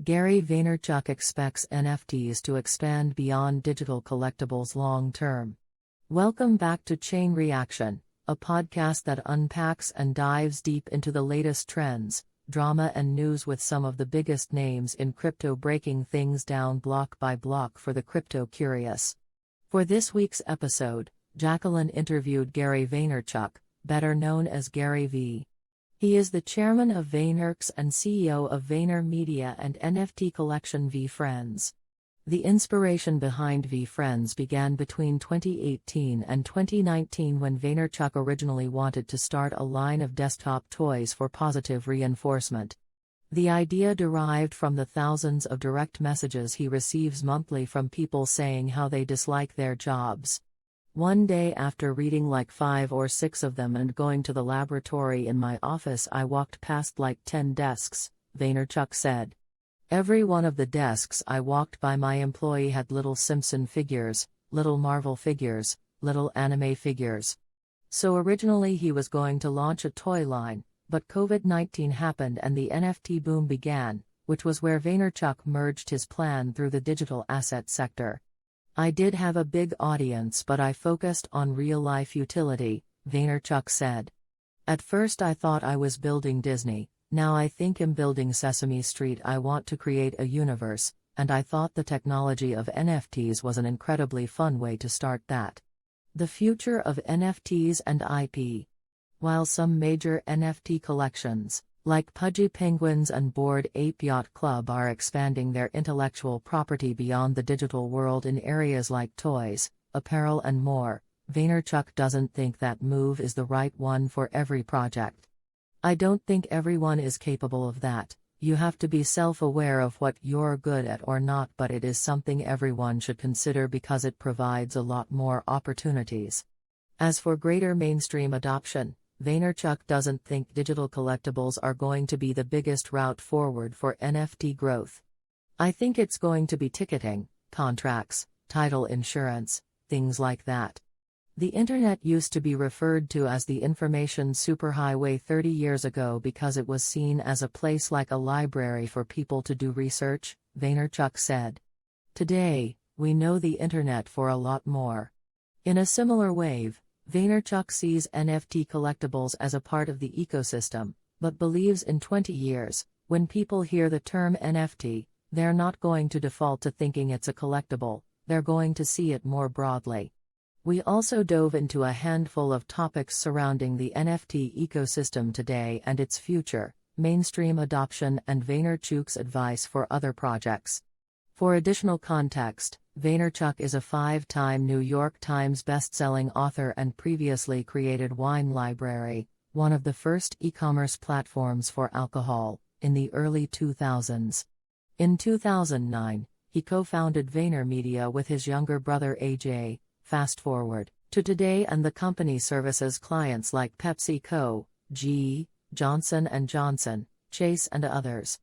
Gary Vaynerchuk expects NFTs to expand beyond digital collectibles long term. Welcome back to Chain Reaction, a podcast that unpacks and dives deep into the latest trends, drama and news with some of the biggest names in crypto, breaking things down block by block for the crypto curious. For this week's episode, Jacqueline interviewed Gary Vaynerchuk, better known as Gary V. He is the chairman of Vaynerchuk and CEO of VaynerMedia and NFT collection VeeFriends. The inspiration behind VeeFriends began between 2018 and 2019 when Vaynerchuk originally wanted to start a line of desktop toys for positive reinforcement. The idea derived from the thousands of direct messages he receives monthly from people saying how they dislike their jobs. One day, after reading like 5 or 6 of them and going to the laboratory in my office, I walked past like 10 desks, Vaynerchuk said. Every one of the desks I walked by, my employee had little Simpson figures, little Marvel figures, little anime figures. So originally he was going to launch a toy line, but COVID-19 happened and the NFT boom began, which was where Vaynerchuk merged his plan through the digital asset sector. I did have a big audience, but I focused on real-life utility, Vaynerchuk said. At first I thought I was building Disney, now I think I'm building Sesame Street. I want to create a universe, and I thought the technology of NFTs was an incredibly fun way to start that. The future of NFTs and IP. While some major NFT collections, like Pudgy Penguins and Bored Ape Yacht Club, are expanding their intellectual property beyond the digital world in areas like toys, apparel and more, Vaynerchuk doesn't think that move is the right one for every project. I don't think everyone is capable of that. You have to be self-aware of what you're good at or not, but it is something everyone should consider because it provides a lot more opportunities. As for greater mainstream adoption, Vaynerchuk doesn't think digital collectibles are going to be the biggest route forward for NFT growth. I think it's going to be ticketing, contracts, title insurance, things like that. The internet used to be referred to as the information superhighway 30 years ago because it was seen as a place like a library for people to do research, Vaynerchuk said. Today, we know the internet for a lot more. In a similar wave, Vaynerchuk sees NFT collectibles as a part of the ecosystem, but believes in 20 years, when people hear the term NFT, they're not going to default to thinking it's a collectible, they're going to see it more broadly. We also dove into a handful of topics surrounding the NFT ecosystem today and its future, mainstream adoption, and Vaynerchuk's advice for other projects. For additional context, Vaynerchuk is a 5-time New York Times best-selling author and previously created Wine Library, one of the first e-commerce platforms for alcohol, in the early 2000s. In 2009, he co-founded VaynerMedia with his younger brother AJ. Fast forward to today, and the company services clients like PepsiCo, GE, Johnson & Johnson, Chase and others.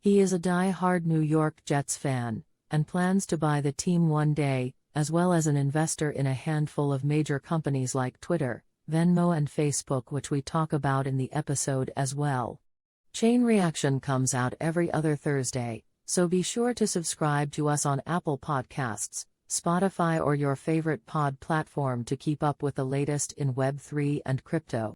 He is a die-hard New York Jets fan, and plans to buy the team one day, as well as an investor in a handful of major companies like Twitter, Venmo and Facebook, which we talk about in the episode as well. Chain Reaction comes out every other Thursday, so be sure to subscribe to us on Apple Podcasts, Spotify or your favorite pod platform to keep up with the latest in Web3 and crypto.